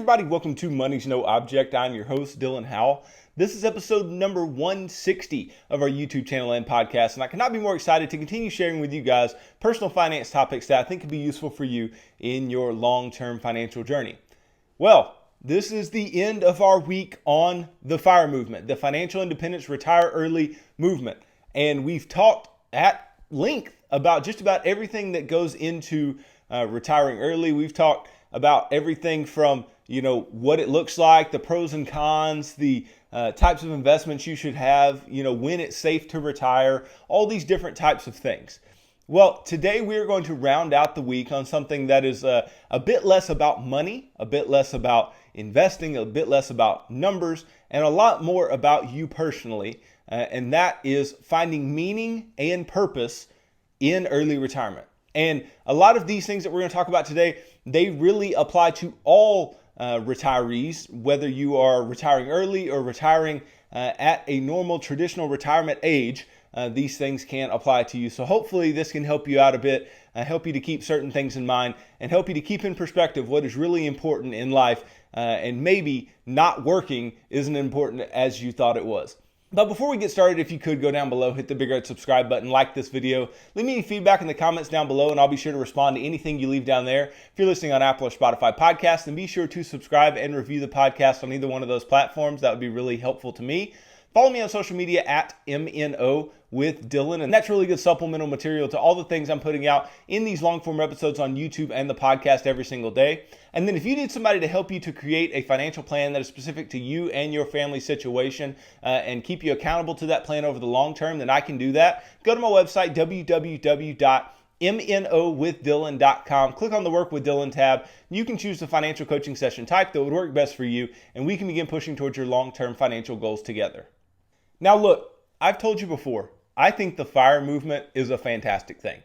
everybody, welcome to Money's No Object. I'm your host, Dylan Howell. This is episode number 160 of our YouTube channel and podcast, and I cannot be more excited to continue sharing with you guys personal finance topics that I think could be useful for you in your long-term financial journey. Well, this is the end of our week on the FIRE movement, the Financial Independence Retire Early movement, and we've talked at length about just about everything that goes into retiring early. We've talked about everything from, what it looks like, the pros and cons, the types of investments you should have, when it's safe to retire, all these different types of things. Well, today we're going to round out the week on something that is a bit less about money, a bit less about investing, a bit less about numbers, and a lot more about you personally. And that is finding meaning and purpose in early retirement. And a lot of these things that we're going to talk about today, they really apply to all retirees, whether you are retiring early or retiring at a normal traditional retirement age. These things can apply to you. So hopefully this can help you out a bit, help you to keep certain things in mind, and help you to keep in perspective what is really important in life, and maybe not working isn't important as you thought it was. But before we get started, if you could go down below, hit the big red subscribe button, like this video, leave me any feedback in the comments down below, and I'll be sure to respond to anything you leave down there. If you're listening on Apple or Spotify podcasts, then be sure to subscribe and review the podcast on either one of those platforms. That would be really helpful to me. Follow me on social media at MNO with Dylan, and that's really good supplemental material to all the things I'm putting out in these long-form episodes on YouTube and the podcast every single day. And then if you need somebody to help you to create a financial plan that is specific to you and your family situation and keep you accountable to that plan over the long term, then I can do that. Go to my website, www.mnowithdylan.com. Click on the Work with Dylan tab. You can choose the financial coaching session type that would work best for you, and we can begin pushing towards your long-term financial goals together. Now look, I've told you before, I think the FIRE movement is a fantastic thing.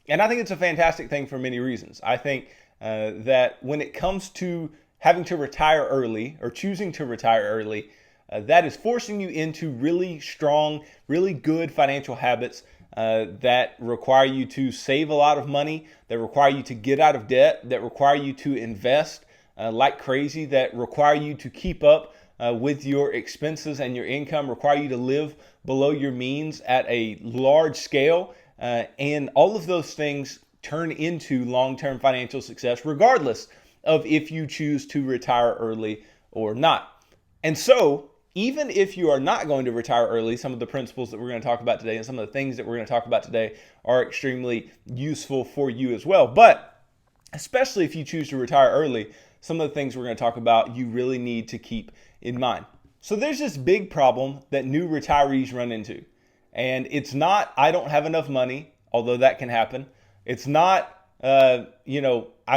And I think it's a fantastic thing for many reasons. I think that when it comes to having to retire early or choosing to retire early, that is forcing you into really strong, really good financial habits that require you to save a lot of money, that require you to get out of debt, that require you to invest like crazy, that require you to keep up with your expenses and your income, require you to live below your means at a large scale. And all of those things turn into long-term financial success, regardless of if you choose to retire early or not. And so, even if you are not going to retire early, some of the principles that we're going to talk about today and some of the things that we're going to talk about today are extremely useful for you as well. But especially if you choose to retire early, some of the things we're going to talk about you really need to keep in mind. So there's this big problem that new retirees run into. And it's not, I don't have enough money, although that can happen. It's not, I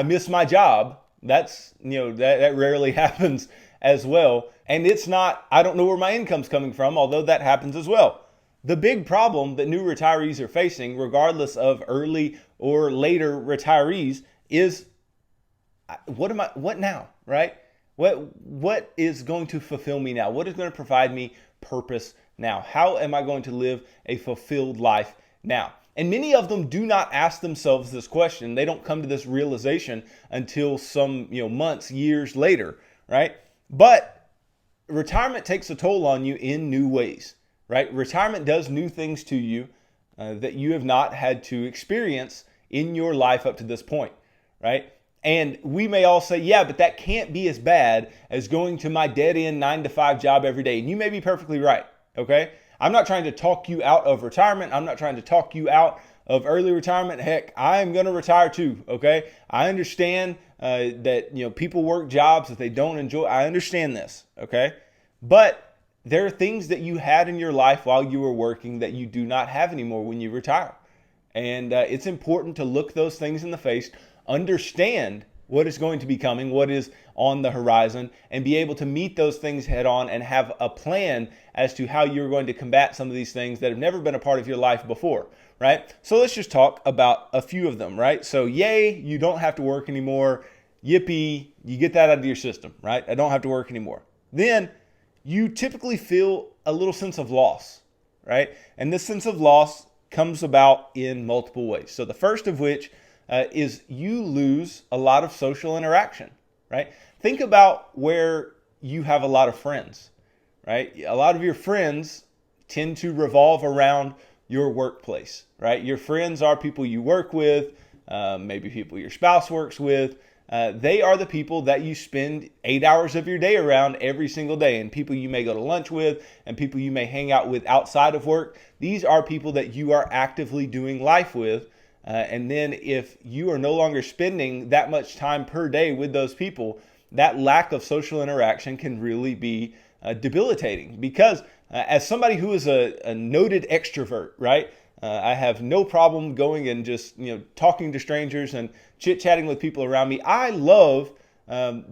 miss my job. That's, that rarely happens as well. And it's not, I don't know where my income's coming from, although that happens as well. The big problem that new retirees are facing, regardless of early or later retirees, is what now, right? What is going to fulfill me now? What is going to provide me purpose now? How am I going to live a fulfilled life now? And many of them do not ask themselves this question. They don't come to this realization until some, months, years later, right? But retirement takes a toll on you in new ways, right? Retirement does new things to you that you have not had to experience in your life up to this point, right? And we may all say, yeah, but that can't be as bad as going to my dead-end 9-to-5 job every day. And you may be perfectly right, okay? I'm not trying to talk you out of retirement. I'm not trying to talk you out of early retirement. Heck, I am going to retire too, okay? I understand that, people work jobs that they don't enjoy. I understand this, okay? But there are things that you had in your life while you were working that you do not have anymore when you retire. And it's important to look those things in the face, understand what is going to be coming, what is on the horizon, and be able to meet those things head on and have a plan as to how you're going to combat some of these things that have never been a part of your life before, right? So let's just talk about a few of them, right? So yay, you don't have to work anymore. Yippee, you get that out of your system, right? I don't have to work anymore. Then you typically feel a little sense of loss, right? And this sense of loss comes about in multiple ways. So the first of which is you lose a lot of social interaction, right? Think about where you have a lot of friends, right? A lot of your friends tend to revolve around your workplace, right? Your friends are people you work with, maybe people your spouse works with. They are the people that you spend 8 hours of your day around every single day, and people you may go to lunch with and people you may hang out with outside of work. These are people that you are actively doing life with. And then if you are no longer spending that much time per day with those people, that lack of social interaction can really be debilitating. Because as somebody who is a noted extrovert, right? I have no problem going and just talking to strangers and chit-chatting with people around me. I love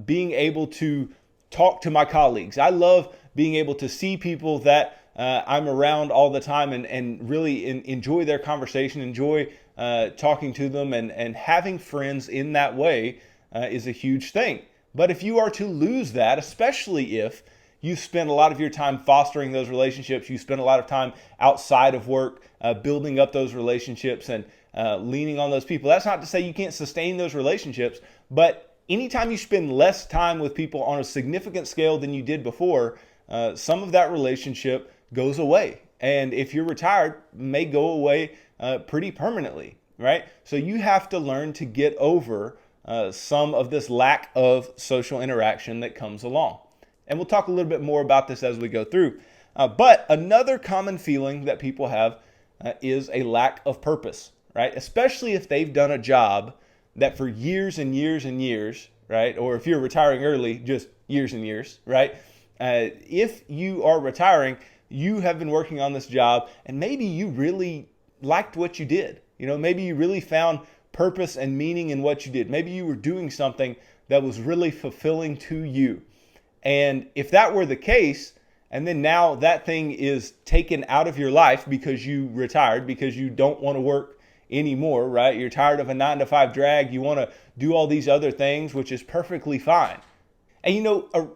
being able to talk to my colleagues. I love being able to see people that I'm around all the time and really enjoy their conversation, enjoy talking to them, and having friends in that way is a huge thing. But if you are to lose that, especially if you spend a lot of your time fostering those relationships, you spend a lot of time outside of work building up those relationships and leaning on those people. That's not to say you can't sustain those relationships, but anytime you spend less time with people on a significant scale than you did before, some of that relationship goes away. And if you're retired, may go away pretty permanently, right? So you have to learn to get over some of this lack of social interaction that comes along. And we'll talk a little bit more about this as we go through. But another common feeling that people have is a lack of purpose, right? Especially if they've done a job that for years and years and years, right? Or if you're retiring early, just years and years, right? If you are retiring, you have been working on this job and maybe you really liked what you did. Maybe you really found purpose and meaning in what you did. Maybe you were doing something that was really fulfilling to you. And if that were the case, and then now that thing is taken out of your life because you retired, because you don't want to work anymore, right? You're tired of a 9-to-5 drag. You want to do all these other things, which is perfectly fine. And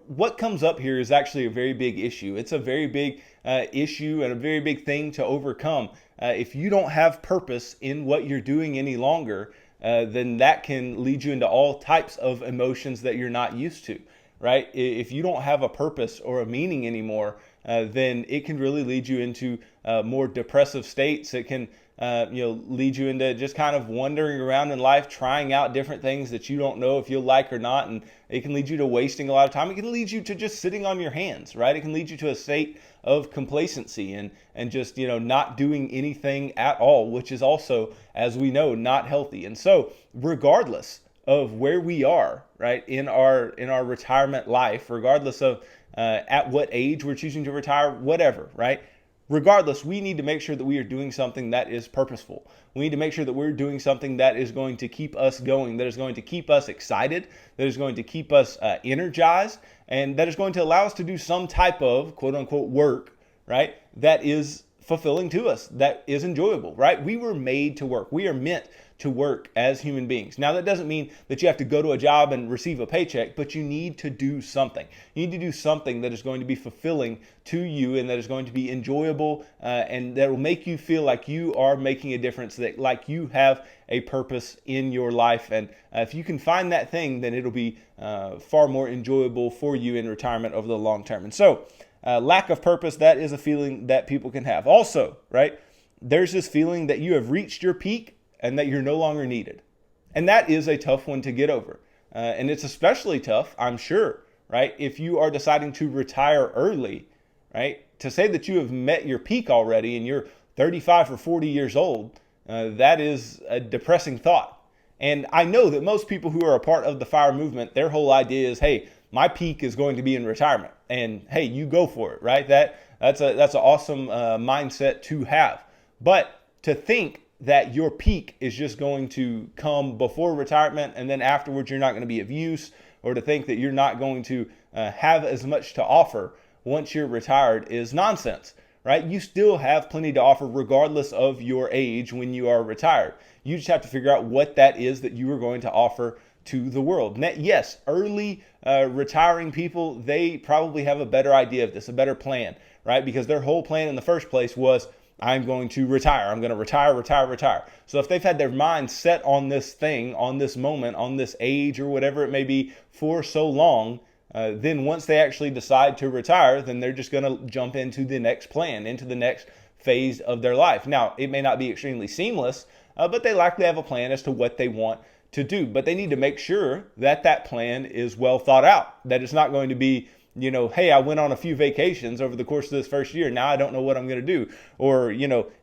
what comes up here is actually a very big issue. It's a very big issue and a very big thing to overcome. If you don't have purpose in what you're doing any longer, then that can lead you into all types of emotions that you're not used to, right? If you don't have a purpose or a meaning anymore, then it can really lead you into more depressive states. It can lead you into just kind of wandering around in life, trying out different things that you don't know if you'll like or not. And it can lead you to wasting a lot of time. It can lead you to just sitting on your hands, right? It can lead you to a state of complacency and just, not doing anything at all, which is also, as we know, not healthy. And so regardless of where we are, right, in our retirement life, regardless of at what age we're choosing to retire, whatever, right? Regardless, we need to make sure that we are doing something that is purposeful. We need to make sure that we're doing something that is going to keep us going, that is going to keep us excited, that is going to keep us energized, and that is going to allow us to do some type of quote unquote work, right, that is fulfilling to us, that is enjoyable, right? We were made to work. We are meant to work as human beings. Now, that doesn't mean that you have to go to a job and receive a paycheck, but you need to do something. You need to do something that is going to be fulfilling to you and that is going to be enjoyable and that will make you feel like you are making a difference, that like you have a purpose in your life. And if you can find that thing, then it'll be far more enjoyable for you in retirement over the long term. And so lack of purpose, that is a feeling that people can have. Also, right, there's this feeling that you have reached your peak and that you're no longer needed. And that is a tough one to get over. And it's especially tough, I'm sure, right, if you are deciding to retire early, right, to say that you have met your peak already and you're 35 or 40 years old, that is a depressing thought. And I know that most people who are a part of the FIRE movement, their whole idea is, hey, my peak is going to be in retirement. And hey, you go for it, right? That's an awesome mindset to have. But to think that your peak is just going to come before retirement and then afterwards you're not going to be of use, or to think that you're not going to have as much to offer once you're retired is nonsense, right? You still have plenty to offer regardless of your age when you are retired. You just have to figure out what that is that you are going to offer to the world. Yes, early retiring people, they probably have a better idea of this, a better plan, right? Because their whole plan in the first place was, I'm going to retire. I'm going to retire, retire, retire. So if they've had their mind set on this thing, on this moment, on this age or whatever it may be for so long, then once they actually decide to retire, then they're just going to jump into the next plan, into the next phase of their life. Now, it may not be extremely seamless, but they likely have a plan as to what they want to do. But they need to make sure that that plan is well thought out, that it's not going to be, hey, I went on a few vacations over the course of this first year. Now I don't know what I'm going to do. Or,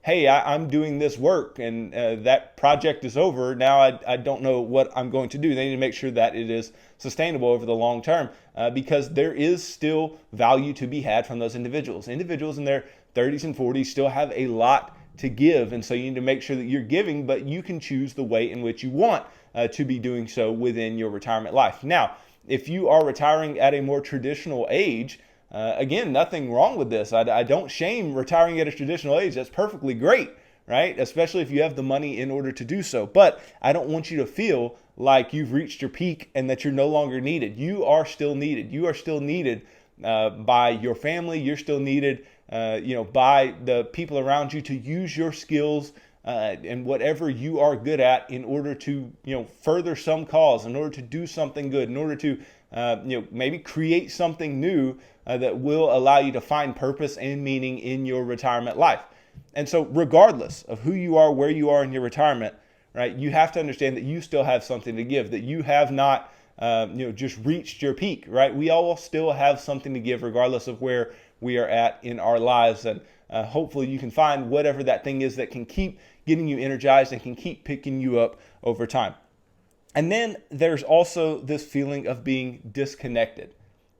hey, I'm doing this work and that project is over. Now I don't know what I'm going to do. They need to make sure that it is sustainable over the long term because there is still value to be had from those individuals. Individuals in their 30s and 40s still have a lot to give. And so you need to make sure that you're giving, but you can choose the way in which you want to be doing so within your retirement life. Now, if you are retiring at a more traditional age, again, nothing wrong with this. I don't shame retiring at a traditional age. That's perfectly great, right? Especially if you have the money in order to do so. But I don't want you to feel like you've reached your peak and that you're no longer needed. You are still needed. You are still needed by your family. You're still needed, by the people around you to use your skills and whatever you are good at in order to, further some cause, in order to do something good, in order to, maybe create something new that will allow you to find purpose and meaning in your retirement life. And so regardless of who you are, where you are in your retirement, right, you have to understand that you still have something to give, that you have not, just reached your peak, right? We all still have something to give regardless of where we are at in our lives. And hopefully you can find whatever that thing is that can keep getting you energized and can keep picking you up over time. And then there's also this feeling of being disconnected.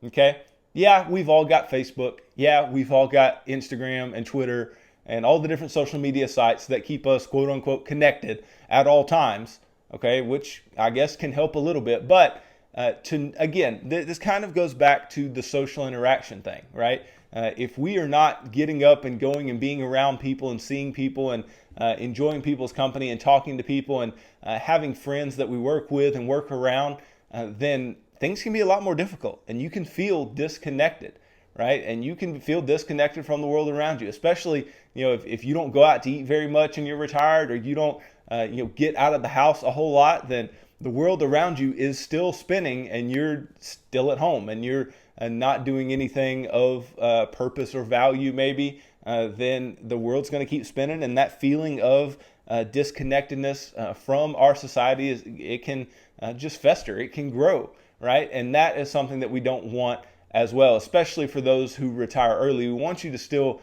Okay? Yeah, we've all got Facebook. Yeah, we've all got Instagram and Twitter and all the different social media sites that keep us quote unquote connected at all times. Okay, which I guess can help a little bit. But this kind of goes back to the social interaction thing, right? If we are not getting up and going and being around people and seeing people and enjoying people's company and talking to people and having friends that we work with and work around, then things can be a lot more difficult and you can feel disconnected, right? And you can feel disconnected from the world around you, especially, if you don't go out to eat very much and you're retired, or you don't, get out of the house a whole lot, then the world around you is still spinning and you're still at home and you're not doing anything of purpose or value maybe, then the world's going to keep spinning. And that feeling of disconnectedness from our society, it can just fester. It can grow, right? And that is something that we don't want as well, especially for those who retire early. We want you to still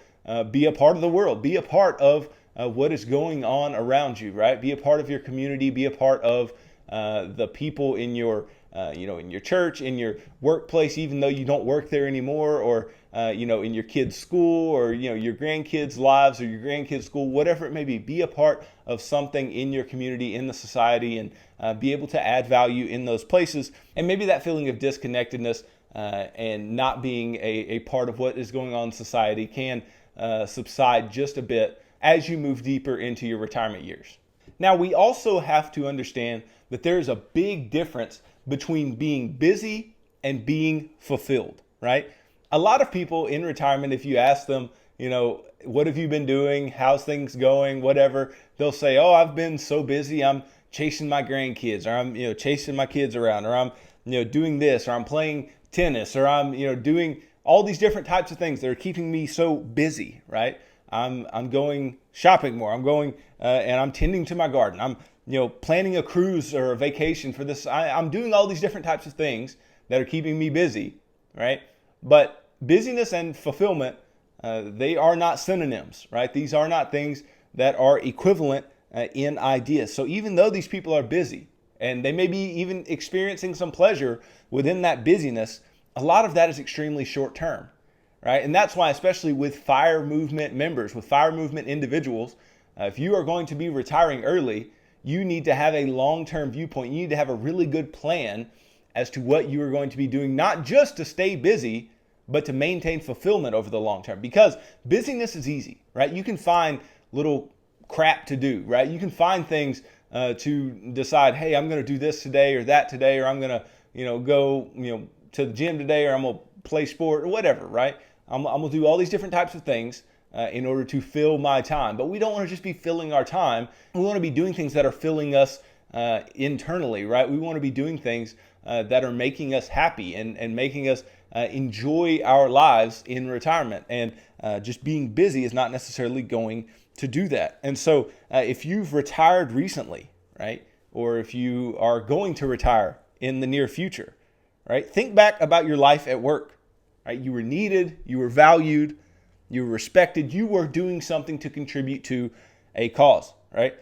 be a part of the world, be a part of what is going on around you, right? Be a part of your community, be a part of the people in your in your church, in your workplace, even though you don't work there anymore, or in your kids' school, or your grandkids' lives, or your grandkids' school, whatever it may be. Be a part of something in your community, in the society, and be able to add value in those places. And maybe that feeling of disconnectedness and not being a part of what is going on in society can subside just a bit as you move deeper into your retirement years. Now, we also have to understand that there is a big difference between being busy and being fulfilled, right? A lot of people in retirement, if you ask them, what have you been doing? How's things going? Whatever, they'll say, oh, I've been so busy. I'm chasing my grandkids, or I'm, chasing my kids around, or I'm, doing this, or I'm playing tennis, or I'm, doing all these different types of things that are keeping me so busy, right? I'm going shopping more. I'm going and I'm tending to my garden. I'm planning a cruise or a vacation for this. I'm doing all these different types of things that are keeping me busy, right? But busyness and fulfillment, they are not synonyms, right? These are not things that are equivalent in ideas. So even though these people are busy and they may be even experiencing some pleasure within that busyness, a lot of that is extremely short term. Right? And that's why, especially with FIRE movement members, with FIRE movement individuals, if you are going to be retiring early, you need to have a long-term viewpoint. You need to have a really good plan as to what you are going to be doing, not just to stay busy, but to maintain fulfillment over the long term. Because busyness is easy, right? You can find little crap to do, right? You can find things to decide, hey, I'm going to do this today or that today, or I'm going to, go, to the gym today, or I'm going to play sport or whatever, right? I'm going to do all these different types of things in order to fill my time. But we don't want to just be filling our time. We want to be doing things that are filling us internally, right? We want to be doing things that are making us happy and making us enjoy our lives in retirement. And just being busy is not necessarily going to do that. And so if you've retired recently, right, or if you are going to retire in the near future, right, think back about your life at work, right? You were needed, you were valued, you were respected, you were doing something to contribute to a cause, right?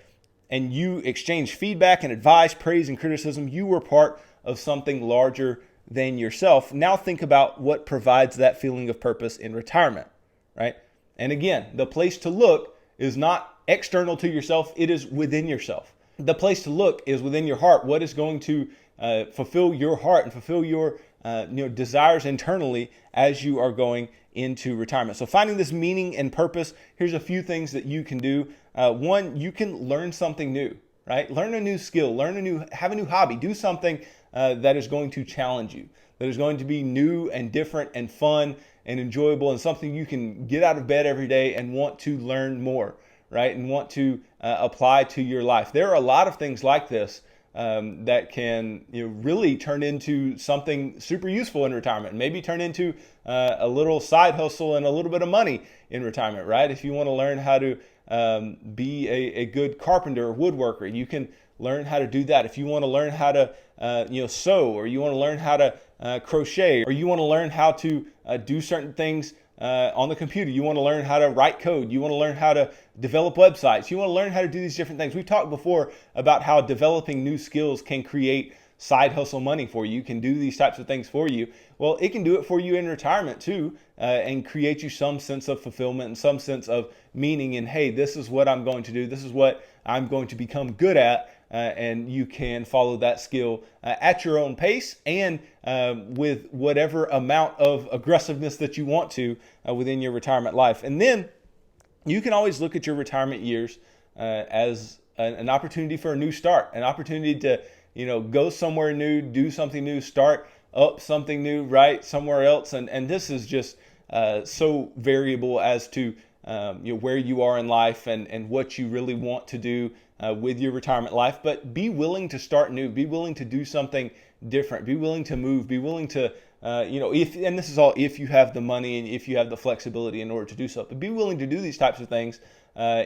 And you exchanged feedback and advice, praise and criticism. You were part of something larger than yourself. Now think about what provides that feeling of purpose in retirement, right? And again, the place to look is not external to yourself, it is within yourself. The place to look is within your heart. What is going to fulfill your heart and fulfill your desires internally as you are going into retirement. So finding this meaning and purpose, here's a few things that you can do. One, you can learn something new, right? Learn a new skill, have a new hobby, do something that is going to challenge you, that is going to be new and different and fun and enjoyable and something you can get out of bed every day and want to learn more, right? And want to apply to your life. There are a lot of things like this that can really turn into something super useful in retirement. Maybe turn into a little side hustle and a little bit of money in retirement, right? If you want to learn how to be a good carpenter or woodworker, you can learn how to do that. If you want to learn how to sew, or you want to learn how to crochet, or you want to learn how to do certain things on the computer, you want to learn how to write code, you want to learn how to develop websites, you want to learn how to do these different things. We've talked before about how developing new skills can create side hustle money for you, can do these types of things for you. Well, it can do it for you in retirement too, and create you some sense of fulfillment and some sense of meaning in, hey, this is what I'm going to do, this is what I'm going to become good at. And you can follow that skill at your own pace and with whatever amount of aggressiveness that you want to within your retirement life. And then you can always look at your retirement years as an opportunity for a new start, an opportunity to go somewhere new, do something new, start up something new, right, somewhere else. And this is just so variable as to where you are in life and what you really want to do with your retirement life. But be willing to start new, be willing to do something different, be willing to move, be willing to, and this is all if you have the money and if you have the flexibility in order to do so, but be willing to do these types of things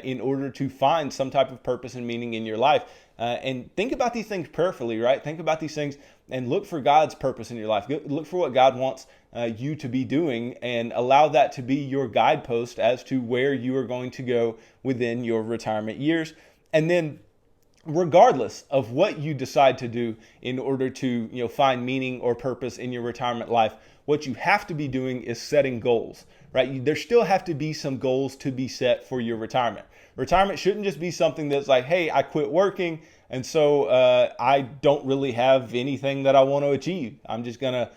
in order to find some type of purpose and meaning in your life. And think about these things prayerfully, right? Think about these things and look for God's purpose in your life. Look for what God wants you to be doing and allow that to be your guidepost as to where you are going to go within your retirement years. And then regardless of what you decide to do in order to find meaning or purpose in your retirement life, what you have to be doing is setting goals, right? There still have to be some goals to be set for your retirement. Retirement shouldn't just be something that's like, hey, I quit working, and so I don't really have anything that I want to achieve. I'm just gonna,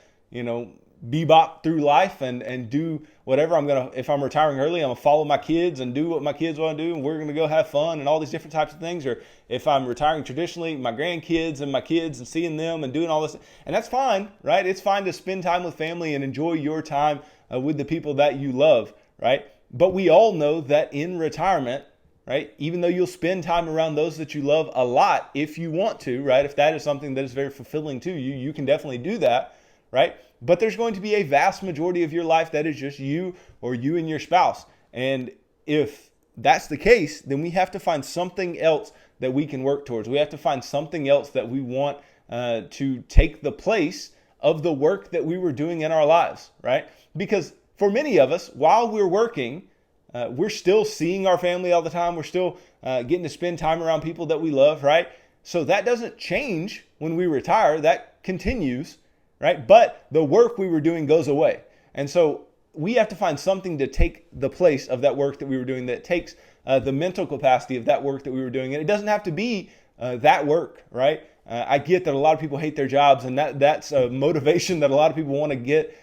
bebop through life and do whatever. If I'm retiring early, I'm gonna follow my kids and do what my kids want to do, and we're gonna go have fun and all these different types of things. Or if I'm retiring traditionally, my grandkids and my kids and seeing them and doing all this, and that's fine, right? It's fine to spend time with family and enjoy your time with the people that you love, right? But we all know that in retirement, right, even though you'll spend time around those that you love a lot, if you want to, right, if that is something that is very fulfilling to you, you can definitely do that, right? But there's going to be a vast majority of your life that is just you or you and your spouse. And if that's the case, then we have to find something else that we can work towards. We have to find something else that we want to take the place of the work that we were doing in our lives, right? Because for many of us, while we're working, we're still seeing our family all the time. We're still getting to spend time around people that we love, right? So that doesn't change when we retire. That continues, right? But the work we were doing goes away. And so we have to find something to take the place of that work that we were doing, that takes the mental capacity of that work that we were doing. And it doesn't have to be that work, right? I get that a lot of people hate their jobs, and that's a motivation that a lot of people want to get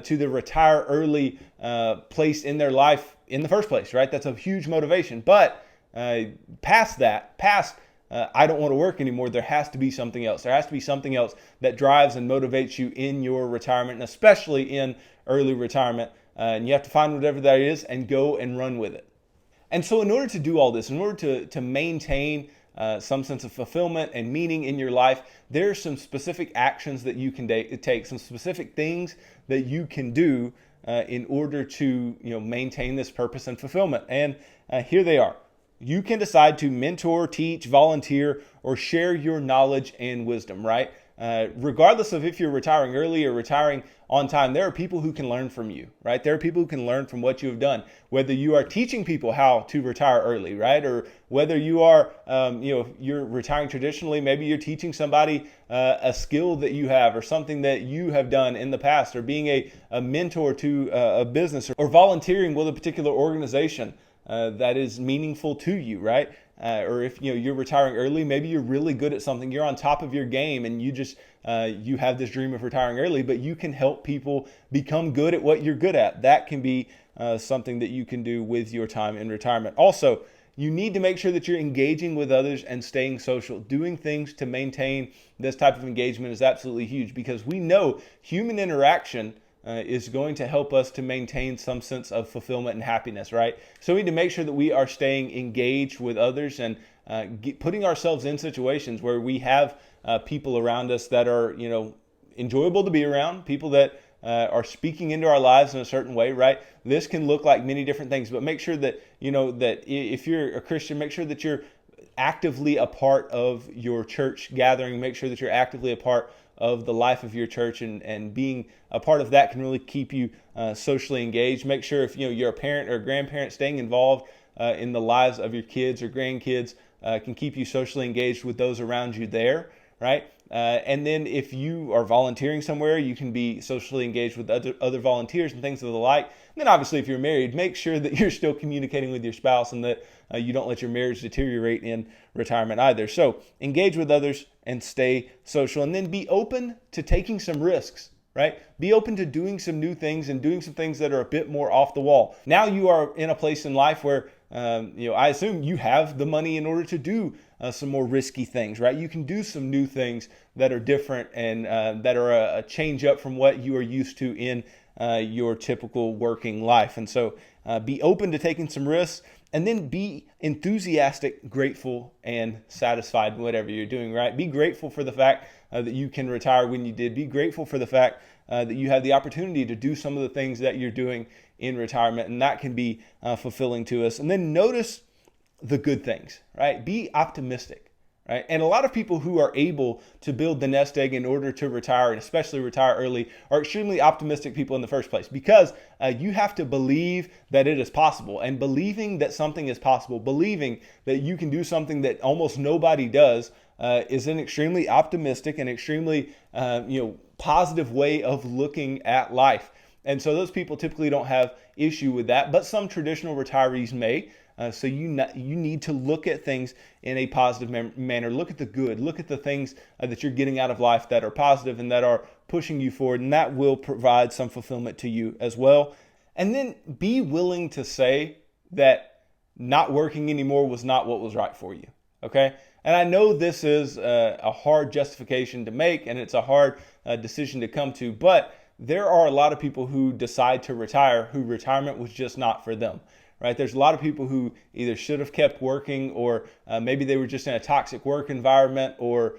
to the retire early place in their life in the first place, right? That's a huge motivation. But past I don't want to work anymore, there has to be something else. There has to be something else that drives and motivates you in your retirement, and especially in early retirement and you have to find whatever that is and go and run with it. And so in order to do all this, in order to maintain some sense of fulfillment and meaning in your life, there are some specific actions that you can take, some specific things that you can do in order to maintain this purpose and fulfillment. And here they are. You can decide to mentor, teach, volunteer, or share your knowledge and wisdom, right? Regardless of if you're retiring early or retiring on time, there are people who can learn from you, right? There are people who can learn from what you have done, whether you are teaching people how to retire early, right? Or whether you are, you're retiring traditionally, maybe you're teaching somebody a skill that you have or something that you have done in the past, or being a mentor to a business, or volunteering with a particular organization that is meaningful to you, right? Or if you're retiring early, maybe you're really good at something, you're on top of your game, and you have this dream of retiring early, but you can help people become good at what you're good at. That can be something that you can do with your time in retirement. Also, you need to make sure that you're engaging with others and staying social. Doing things to maintain this type of engagement is absolutely huge, because we know human interaction is going to help us to maintain some sense of fulfillment and happiness, right? So we need to make sure that we are staying engaged with others and putting ourselves in situations where we have people around us that are, enjoyable to be around, people that are speaking into our lives in a certain way, right? This can look like many different things, but make sure that, that if you're a Christian, make sure that you're actively a part of your church gathering. Make sure that you're actively a part of the life of your church, and being a part of that can really keep you socially engaged. Make sure if you're a parent or a grandparent, staying involved in the lives of your kids or grandkids can keep you socially engaged with those around you there, right? And then if you are volunteering somewhere, you can be socially engaged with other volunteers and things of the like. And then obviously if you're married, make sure that you're still communicating with your spouse, and that you don't let your marriage deteriorate in retirement either. So engage with others and stay social, and then be open to taking some risks, right? Be open to doing some new things and doing some things that are a bit more off the wall. Now you are in a place in life where, I assume you have the money in order to do some more risky things, right? You can do some new things that are different and that are a change up from what you are used to in your typical working life. And so be open to taking some risks, and then be enthusiastic, grateful, and satisfied in whatever you're doing, right? Be grateful for the fact that you can retire when you did. Be grateful for the fact that you have the opportunity to do some of the things that you're doing in retirement, and that can be fulfilling to us. And then notice the good things, right? Be optimistic, right? And a lot of people who are able to build the nest egg in order to retire, and especially retire early, are extremely optimistic people in the first place, because you have to believe that it is possible. And believing that something is possible, believing that you can do something that almost nobody does, is an extremely optimistic and extremely positive way of looking at life. And so those people typically don't have issue with that, but some traditional retirees may. So you need to look at things in a positive manner. Look at the good. Look at the things that you're getting out of life that are positive and that are pushing you forward, and that will provide some fulfillment to you as well. And then be willing to say that not working anymore was not what was right for you, okay? And I know this is a hard justification to make, and it's a hard decision to come to, but there are a lot of people who decide to retire who retirement was just not for them. Right? There's a lot of people who either should have kept working, or maybe they were just in a toxic work environment, or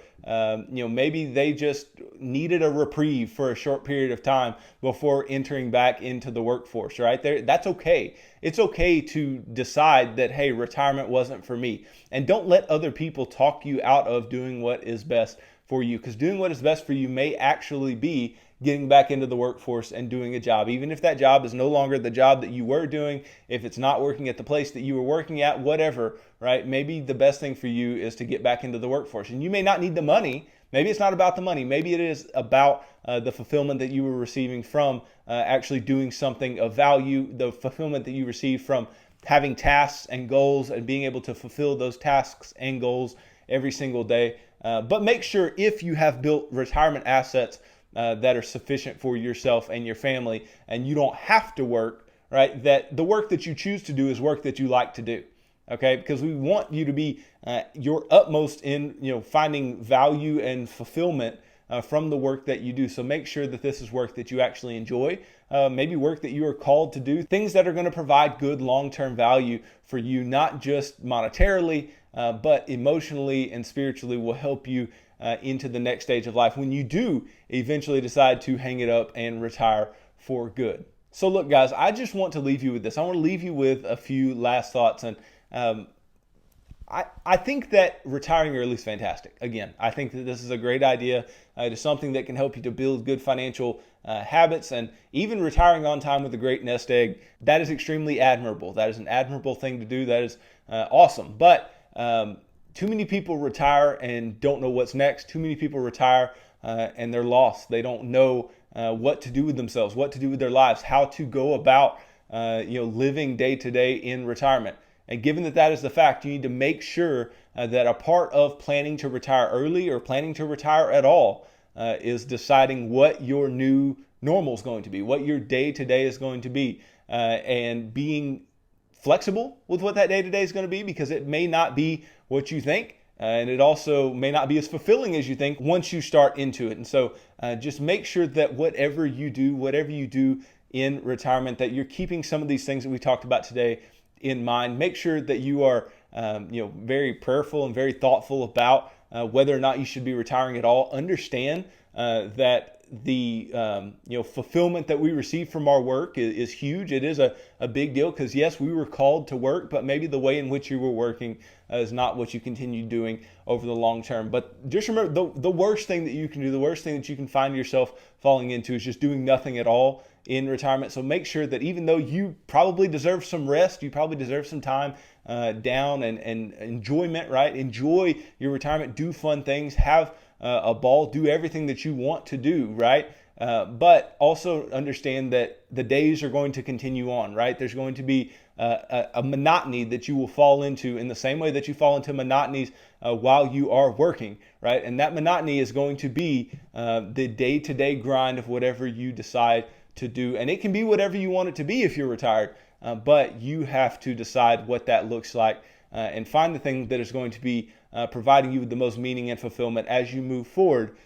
maybe they just needed a reprieve for a short period of time before entering back into the workforce. Right? That's okay. It's okay to decide that, hey, retirement wasn't for me, and don't let other people talk you out of doing what is best for you, because doing what is best for you may actually be getting back into the workforce and doing a job, even if that job is no longer the job that you were doing, if it's not working at the place that you were working at, whatever, right? Maybe the best thing for you is to get back into the workforce. And you may not need the money. Maybe it's not about the money. Maybe it is about the fulfillment that you were receiving from actually doing something of value, the fulfillment that you receive from having tasks and goals and being able to fulfill those tasks and goals every single day. But make sure, if you have built retirement assets that are sufficient for yourself and your family, and you don't have to work, right? That the work that you choose to do is work that you like to do, okay? Because we want you to be your utmost in, finding value and fulfillment from the work that you do. So make sure that this is work that you actually enjoy, maybe work that you are called to do, things that are going to provide good long-term value for you, not just monetarily, but emotionally and spiritually will help you into the next stage of life when you do eventually decide to hang it up and retire for good. So look, guys, I just want to leave you with this. I want to leave you with a few last thoughts. And I think that retiring early is fantastic. Again, I think that this is a great idea. It is something that can help you to build good financial habits, and even retiring on time with a great nest egg, that is extremely admirable. That is an admirable thing to do. That is awesome. But too many people retire and don't know what's next. Too many people retire and they're lost. They don't know what to do with themselves, what to do with their lives, how to go about living day to day in retirement. And given that that is the fact, you need to make sure that a part of planning to retire early or planning to retire at all is deciding what your new normal is going to be, what your day-to-day is going to be, and being flexible with what that day-to-day is going to be, because it may not be what you think, and it also may not be as fulfilling as you think once you start into it. And so just make sure that whatever you do in retirement, that you're keeping some of these things that we talked about today in mind. Make sure that you are very prayerful and very thoughtful about whether or not you should be retiring at all. Understand that the fulfillment that we receive from our work is huge. It is a big deal, because yes, we were called to work, but maybe the way in which you were working is not what you continue doing over the long term. But just remember, the worst thing that you can do, the worst thing that you can find yourself falling into, is just doing nothing at all in retirement. So make sure that even though you probably deserve some rest, you probably deserve some time down and enjoyment, right? Enjoy your retirement, do fun things, have a ball, do everything that you want to do, right? But also understand that the days are going to continue on, right? There's going to be a monotony that you will fall into in the same way that you fall into monotonies while you are working, right? And that monotony is going to be the day-to-day grind of whatever you decide to do. And it can be whatever you want it to be if you're retired, but you have to decide what that looks like and find the thing that is going to be providing you with the most meaning and fulfillment as you move forward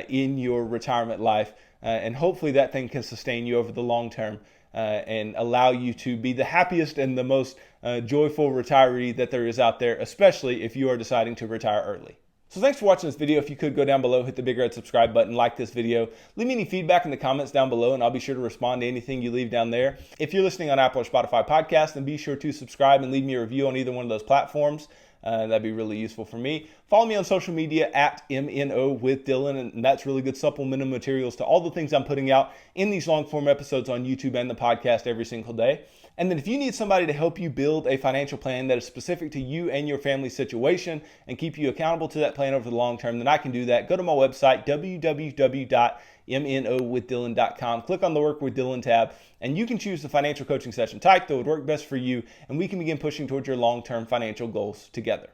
in your retirement life. And hopefully that thing can sustain you over the long term and allow you to be the happiest and the most joyful retiree that there is out there, especially if you are deciding to retire early. So thanks for watching this video. If you could go down below, hit the big red subscribe button, like this video, leave me any feedback in the comments down below, and I'll be sure to respond to anything you leave down there. If you're listening on Apple or Spotify podcast, then be sure to subscribe and leave me a review on either one of those platforms. That'd be really useful for me. Follow me on social media at MNO with Dylan, and that's really good supplemental materials to all the things I'm putting out in these long form episodes on YouTube and the podcast every single day. And then if you need somebody to help you build a financial plan that is specific to you and your family situation and keep you accountable to that plan over the long term, then I can do that. Go to my website, www.mnowithdylan.com. Click on the Work with Dylan tab, and you can choose the financial coaching session type that would work best for you, and we can begin pushing towards your long-term financial goals together.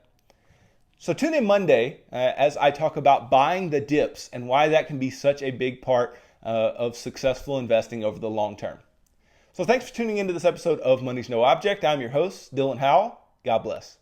So tune in Monday as I talk about buying the dips and why that can be such a big part of successful investing over the long term. So thanks for tuning into this episode of Money's No Object. I'm your host, Dylan Howell. God bless.